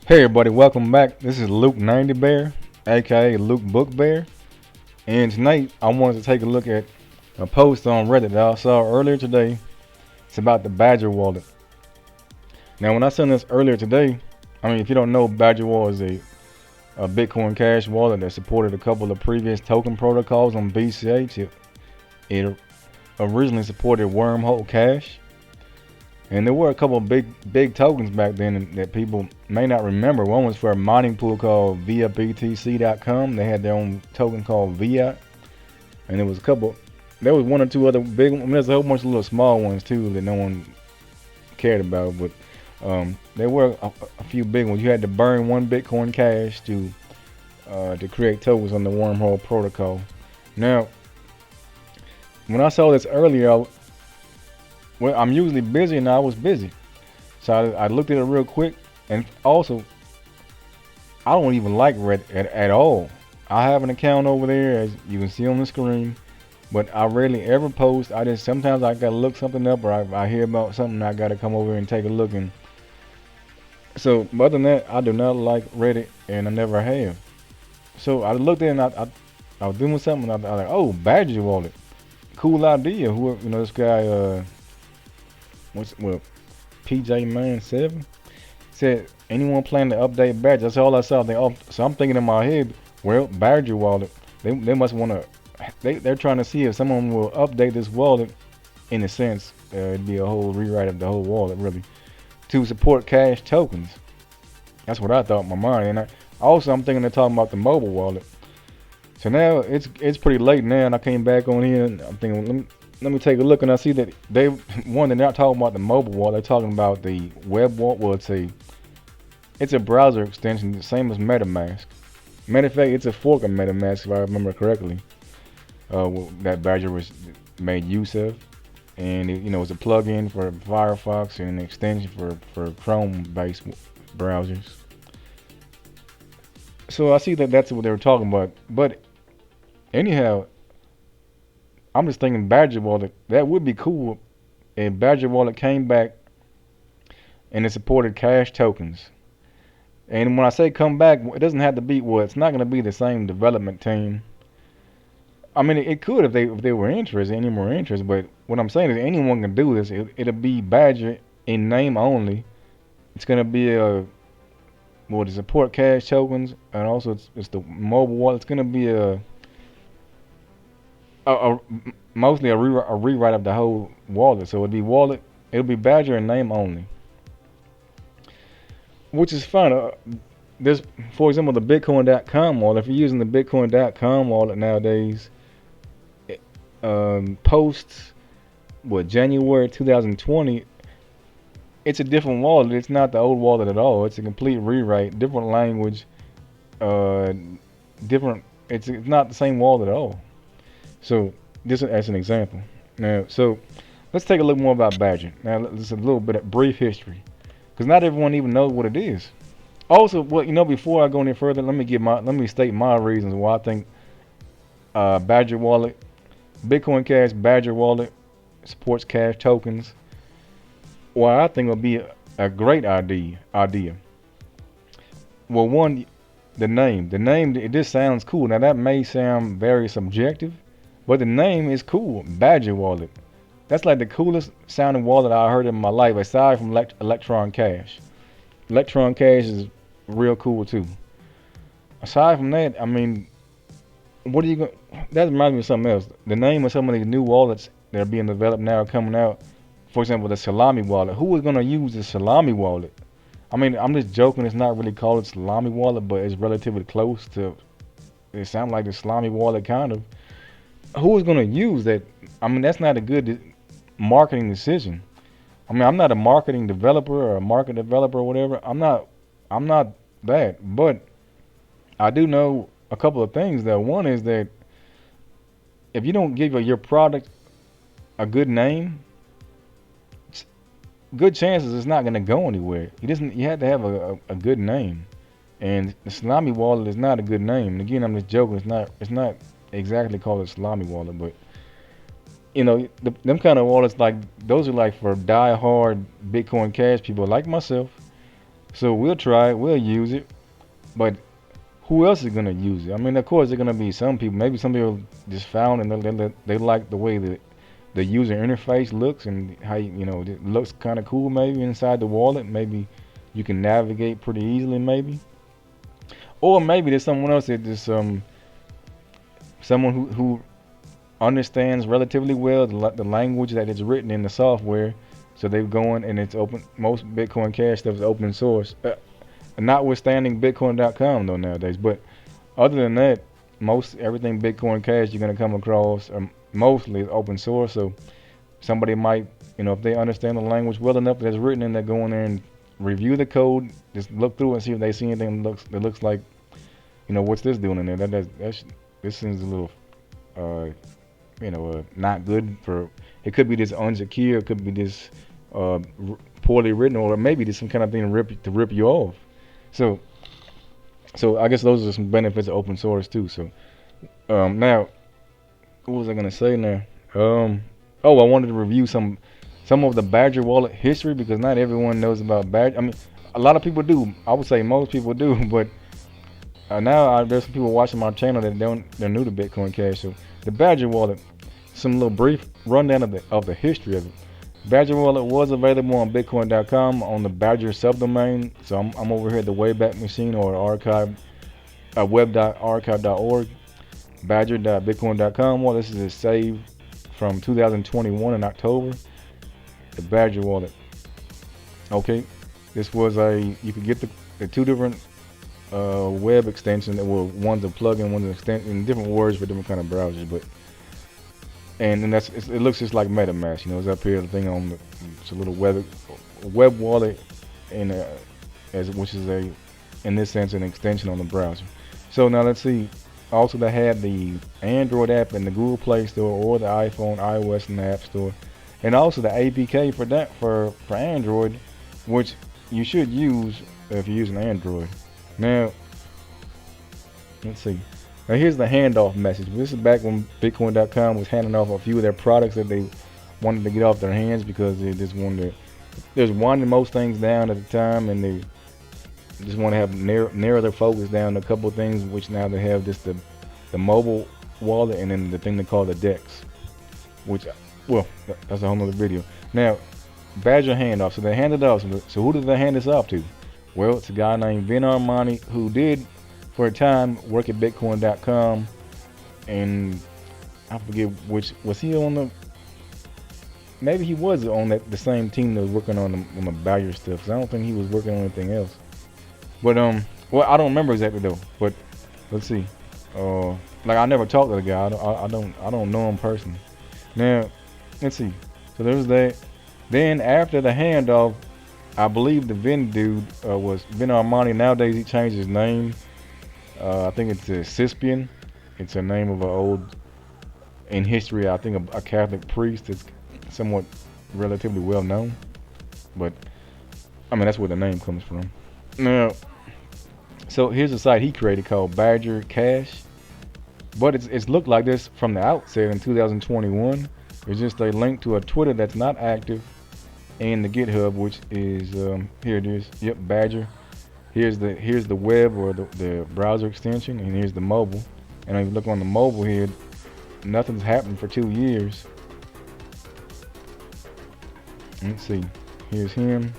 Hey everybody, welcome back. This is Luke 90 Bear, aka Luke Book Bear, and tonight I wanted to take a look at a post on Reddit that I saw earlier today. It's about the Badger wallet. Now, when I sent this earlier today, if you don't know, Badger wallet is a Bitcoin Cash wallet that supported a couple of previous token protocols on BCH. It originally supported Wormhole Cash. And there were a couple of big tokens back then that people may not remember. One was for a mining pool called ViaBTC.com. They had their own token called Via, and there was one or two other big ones. There's a whole bunch of little small ones too that no one cared about, but there were a few big ones. You had to burn one Bitcoin Cash to create tokens on the Wormhole protocol. Now, when I saw this earlier, I'm usually busy, and I was busy. So I looked at it real quick, and also, I don't even like Reddit at all. I have an account over there, as you can see on the screen, but I rarely ever post. Sometimes I gotta look something up, or I hear about something, I gotta come over and take a look. And so, other than that, I do not like Reddit, and I never have. So I looked at it, and I was doing something, and I was like, oh, Badger Wallet, cool idea. This guy, PJ Man 7 said, anyone planning to update Badger? That's all I saw. So I'm thinking in my head, well, Badger wallet, they must want to. They're trying to see if someone will update this wallet. In a sense, it'd be a whole rewrite of the whole wallet, really, to support cash tokens. That's what I thought in my mind. And I'm thinking they're talking about the mobile wallet. So now it's pretty late now, and I came back on here, and I'm thinking, let me take a look, and I see that they're not talking about the mobile wallet. They're talking about the web wallet. Well, it's a browser extension, the same as MetaMask. Matter of fact, it's a fork of MetaMask, if I remember correctly. That Badger was made use of, and it's a plugin for Firefox and an extension for Chrome-based browsers. So I see that that's what they were talking about. But anyhow, I'm just thinking Badger Wallet, that would be cool if Badger Wallet came back and it supported cash tokens. And when I say come back, it doesn't have to be, it's not going to be the same development team. It could if they were interested, any more interest, but what I'm saying is anyone can do this. It'll be Badger in name only. It's going to be to support cash tokens, and also it's the mobile wallet. It's going to be mostly a rewrite of the whole wallet. So it'll be Badger in name only, which is fine. There's, for example, the Bitcoin.com wallet. If you're using the Bitcoin.com wallet nowadays, post January 2020, it's a different wallet. It's not the old wallet at all. It's a complete rewrite, different language, different. It's not the same wallet at all. So just as an example. Now, so let's take a look more about Badger. Now, just a little bit of brief history, because not everyone even knows what it is. Also, before I go any further, let me state my reasons why I think Badger Wallet, Bitcoin Cash Badger Wallet supports cash tokens. Why I think it'll be a great idea. Well, one, the name. It just sounds cool. Now that may sound very subjective, but the name is cool. Badger Wallet. That's like the coolest sounding wallet I heard in my life, aside from Electron Cash. Electron Cash is real cool too. Aside from that, what are you going? That reminds me of something else. The name of some of these new wallets that are being developed now are coming out. For example, the Salami wallet. Who is going to use the Salami wallet? I'm just joking. It's not really called a Salami wallet, but it's relatively close to. It sounds like the Salami wallet kind of. Who is going to use that? That's not a good marketing decision. I'm not a marketing developer or a market developer or whatever. I'm not that. But I do know a couple of things though. One is that if you don't give your product a good name, good chances it's not going to go anywhere. You have to have a good name, and the Salami wallet is not a good name. And again, I'm just joking. It's not exactly called a Salami wallet, but them kind of wallets, like those are like for die-hard Bitcoin Cash people like myself. So we'll try it, we'll use it, but who else is gonna use it? I mean, of course, there's gonna be some people. Maybe some people just found and they like the way the user interface looks and how it looks kind of cool. Maybe inside the wallet, maybe you can navigate pretty easily. Maybe, or maybe there's someone else that just someone who understands relatively well the language that is written in the software. So they've gone and it's open. Most Bitcoin Cash stuff is open source. Notwithstanding Bitcoin.com though nowadays, but other than that, most everything Bitcoin Cash you're gonna come across mostly is open source. So somebody might, if they understand the language well enough that's written in there, go in there and review the code, just look through it and see if they see anything that looks like, what's this doing in there? This seems a little, not good for. It could be this unsecure, it could be this poorly written, or maybe there's some kind of thing to rip you off. So I guess those are some benefits of open source too. So now, what was I gonna say now? I wanted to review some of the Badger wallet history because not everyone knows about Badger. I mean, a lot of people do. I would say most people do, but now there's some people watching my channel they're new to Bitcoin Cash. So the Badger wallet, some little brief rundown of the history of it. Badger wallet was available on Bitcoin.com on the Badger subdomain. So I'm over here at the Wayback Machine or archive, web.archive.org, Badger.bitcoin.com. Well, this is a save from 2021 in October. The Badger wallet. Okay, this was you could get the two different web extensions. One's a plugin, one's an extension, different words for different kind of browsers, but. And then it looks just like MetaMask, it's up here. The thing it's a little web wallet, which is in this sense, an extension on the browser. So now let's see. Also, they had the Android app in the Google Play Store or the iPhone, iOS, and the App Store, and also the APK for Android, which you should use if you're using Android. Now, let's see. Now here's the handoff message. This is back when Bitcoin.com was handing off a few of their products that they wanted to get off their hands because they just wanted to, winding most things down at the time, and they just want to have narrow their focus down to a couple of things, which now they have just the mobile wallet and then the thing they call the DEX, which, well, that's a whole nother video. Now, Badger handoff. So they handed off. So who did they hand this off to? Well, it's a guy named Vin Armani who did, for a time, work at Bitcoin.com, and I forget which was he on the. Maybe he was on the same team that was working on the Badger stuff. Cause I don't think he was working on anything else. But well, I don't remember exactly though. But let's see. Like I never talked to the guy. I don't know him personally. Now, let's see. So there's that. Then after the handoff, I believe the Vin dude was Vin Armani. Nowadays he changed his name. I think it's a Cispian. It's a name of an old, in history, I think a Catholic priest that's somewhat relatively well known. But, I mean, that's where the name comes from. Now, so here's a site he created called Badger Cash. But it's looked like this from the outset in 2021. It's just a link to a Twitter that's not active and the GitHub, which is, here it is. Yep, Badger. Here's the web or the browser extension, and here's the mobile. And if you look on the mobile here, nothing's happened for 2 years. Let's see. Here's him.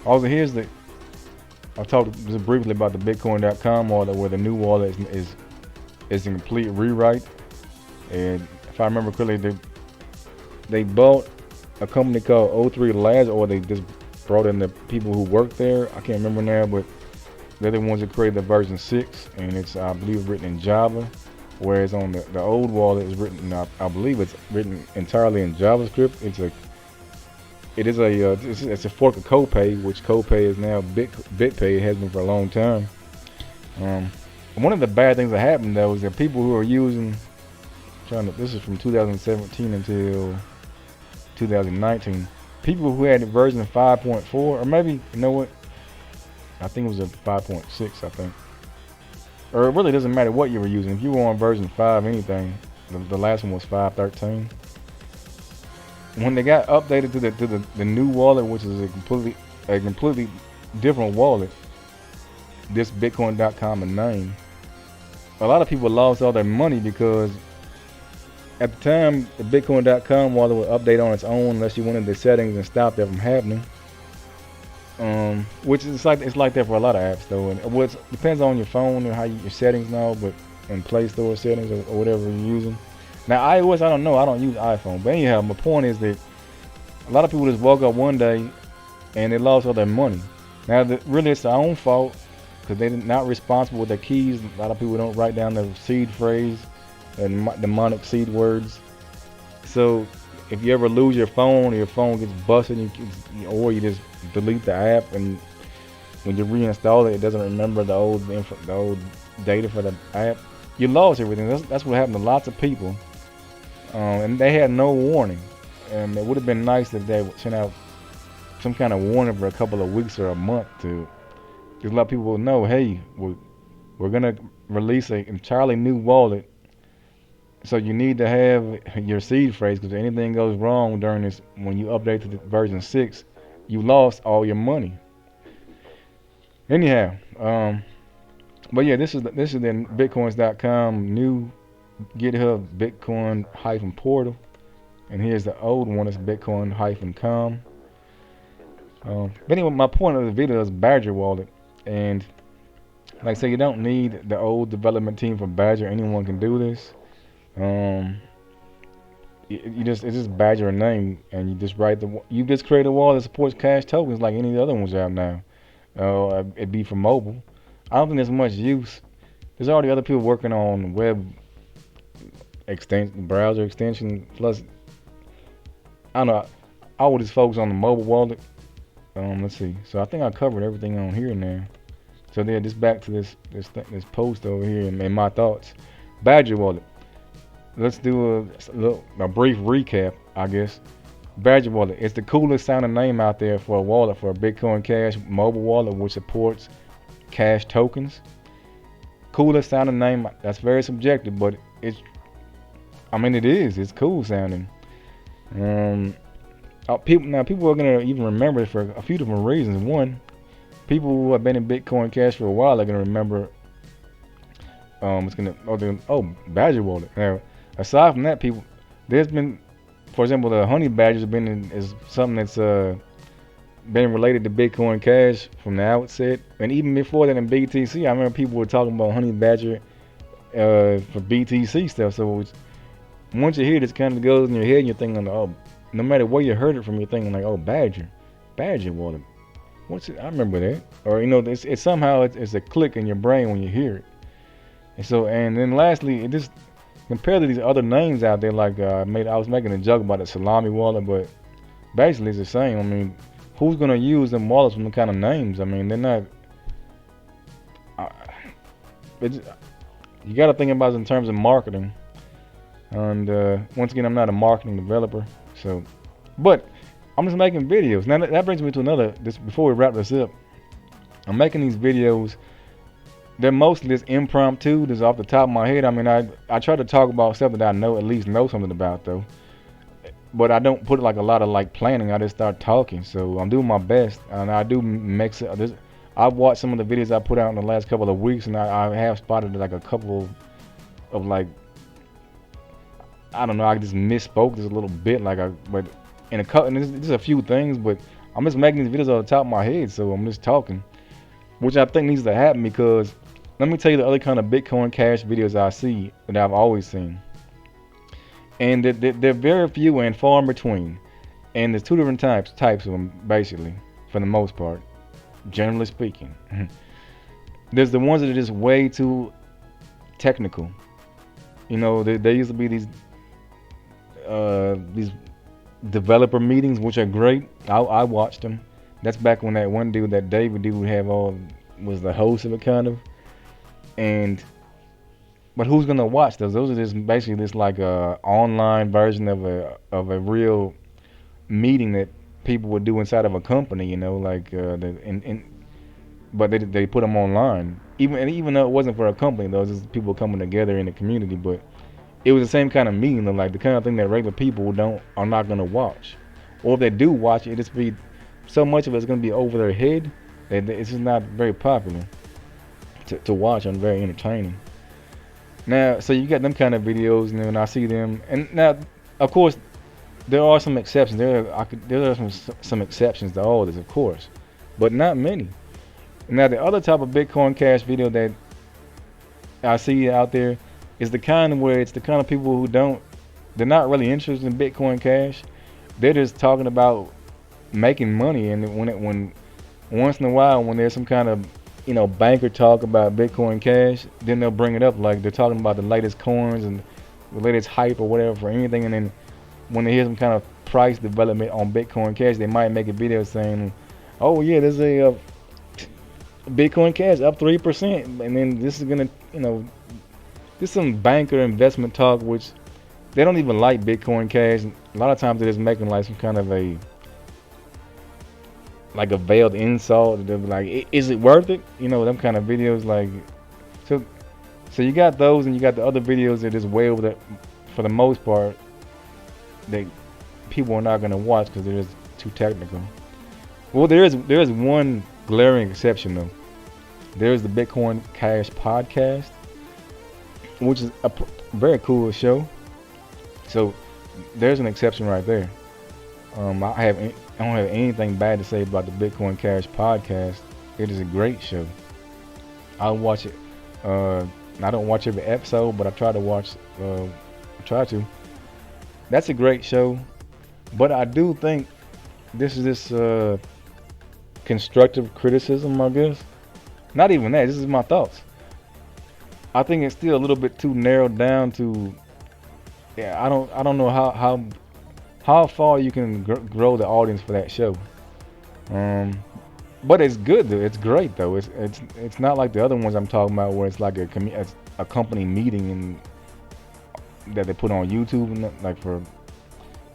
Also, I talked just briefly about the Bitcoin.com wallet, where the new wallet is a complete rewrite. And if I remember correctly, they bought a company called O3 Labs, or they just brought in the people who work there. I can't remember now, but they're the ones that created the version 6, and it's, I believe, written in Java, whereas on the old wallet is written, I believe it's written entirely in JavaScript. It's a fork of Copay, which Copay is now BitPay. It has been for a long time. One of the bad things that happened though is that people who are using, this is from 2017 until 2019. People who had version 5.4, or maybe, you know what? I think it was a 5.6, I think. Or it really doesn't matter what you were using. If you were on version 5 anything, the last one was 5.13. When they got updated to the new wallet, which is a completely different wallet, this Bitcoin.com and name, a lot of people lost all their money because at the time the Bitcoin.com wallet would update on its own unless you went into the settings and stopped that from happening. Which is like it's like that for a lot of apps though, and what depends on your phone and how your settings now, but in Play Store settings or whatever you're using. Now iOS, I don't know, I don't use iPhone, but anyhow, my point is that a lot of people just woke up one day and they lost all their money. Now, really, it's their own fault because they're not responsible with their keys. A lot of people don't write down the seed phrase and demonic seed words. So, if you ever lose your phone or your phone gets busted, or you just delete the app, and when you reinstall it, it doesn't remember the old data for the app, you lost everything. That's what happened to lots of people, and they had no warning. And it would have been nice if they would send out some kind of warning for a couple of weeks or a month to just let people know, hey, we're gonna release an entirely new wallet, so you need to have your seed phrase, because if anything goes wrong during this, when you update to the version 6, you lost all your money. Anyhow, but yeah, this is the Bitcoins.com new GitHub Bitcoin-portal. And here's the old one, it's Bitcoin-com. But anyway, my point of the video is Badger Wallet. And like I say, you don't need the old development team for Badger. Anyone can do this. It's just Badger a name, and you just create a wallet that supports CashTokens like any of the other ones out now. It'd be for mobile. I don't think there's much use. There's already other people working on web browser extension. Plus, I don't know. I would just focus on the mobile wallet. Let's see. So I think I covered everything on here now. So then, just back to this post over here and my thoughts. Badger wallet. Let's do a brief recap, I guess. Badger wallet. It's the coolest sounding name out there for a wallet, for a Bitcoin Cash mobile wallet which supports CashTokens. Coolest sounding name. That's very subjective, but it is. It's cool sounding. People are gonna even remember it for a few different reasons. One, people who have been in Bitcoin Cash for a while are gonna remember. Badger wallet. Now, aside from that, there's been, for example, the honey badgers have been is something that's been related to Bitcoin Cash from the outset, and even before that in BTC, I remember people were talking about honey badger for BTC stuff. So once you hear this, kind of goes in your head, and you're thinking, oh, no matter where you heard it from, you're thinking like, oh, Badger wallet. What's it? I remember that. Or it's somehow it's a click in your brain when you hear it. And then lastly, it just compared to these other names out there, like I was making a joke about the salami wallet, but basically it's the same. I mean, who's gonna use them wallets with them kind of names? I mean, they're not. You got to think about it in terms of marketing. And once again, I'm not a marketing developer, but I'm just making videos. Now that brings me to before we wrap this up, I'm making these videos. They're mostly just impromptu, just off the top of my head. I mean, I try to talk about stuff that I at least know something about though. But I don't put like a lot of planning. I just start talking. So I'm doing my best, and I do mix it. I've watched some of the videos I put out in the last couple of weeks, and I have spotted like a couple of I don't know, I just misspoke just a little bit, but in there's a few things, but I'm just making these videos off the top of my head, so I'm just talking, which I think needs to happen, because let me tell you the other kind of Bitcoin Cash videos I see that I've always seen, and they're very few and far in between, and there's two different types of them, basically, for the most part, generally speaking. There's the ones that are just way too technical. There used to be these developer meetings, which are great. I watched them. That's back when that one dude, that David dude, was the host of it, kind of. But who's gonna watch those? Those are just basically this online version of a real meeting that people would do inside of a company, but they put them online. Even though it wasn't for a company, though, it was just people coming together in the community. But it was the same kind of meeting, though, the kind of thing that regular people are not gonna watch, or if they do watch it, just be so much of it's gonna be over their head It's just not very popular to watch and very entertaining. Now, so you got them kind of videos, and then I see them, and now, of course, there are some exceptions. There are some exceptions to all this, of course, but not many. Now, the other type of Bitcoin Cash video that I see out there is the kind where it's the kind of people who they're not really interested in Bitcoin Cash. They're just talking about making money, and when once in a while when there's some kind of banker talk about Bitcoin Cash, then they'll bring it up like they're talking about the latest coins and the latest hype or whatever for anything, and then when they hear some kind of price development on Bitcoin Cash, they might make a video saying, "Oh yeah, there's a Bitcoin Cash up 3%," and then this is gonna, this is some banker investment talk, which they don't even like Bitcoin Cash. A lot of times they're just making like some kind of a veiled insult. They'll be like, "Is it worth it?" Them kind of videos. Like, so you got those, and you got the other videos that just way over that, for the most part, that people are not gonna watch because they're just too technical. Well, there is one glaring exception though. There is the Bitcoin Cash podcast, which is a very cool show. So there's an exception right there. I don't have anything bad to say about the Bitcoin Cash podcast. It is a great show. I'll watch it. I don't watch every episode, but I try to watch. I try to. That's a great show, but I do think this constructive criticism, I guess. Not even that. This is my thoughts. I think it's still a little bit too narrowed down to. Yeah, I don't know how far you can grow the audience for that show. But it's good though. It's great though. It's not like the other ones I'm talking about where it's like a company meeting and that they put on YouTube and like for.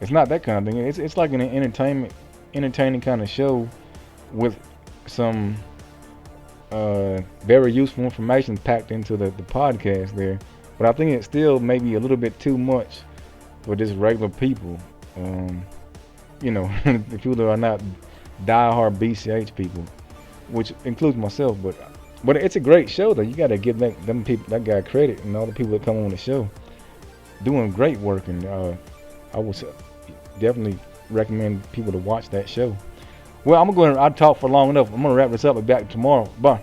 It's not that kind of thing. It's like an entertaining kind of show with some very useful information packed into the podcast there. But I think it's still maybe a little bit too much for just regular people. The people that are not diehard BCH people, which includes myself. But it's a great show though. You got to give them people, that guy, credit, and all the people that come on the show, doing great work. And I would definitely recommend people to watch that show. Well, I'm gonna go ahead. I talked for long enough. I'm gonna wrap this up. I'll be back tomorrow. Bye.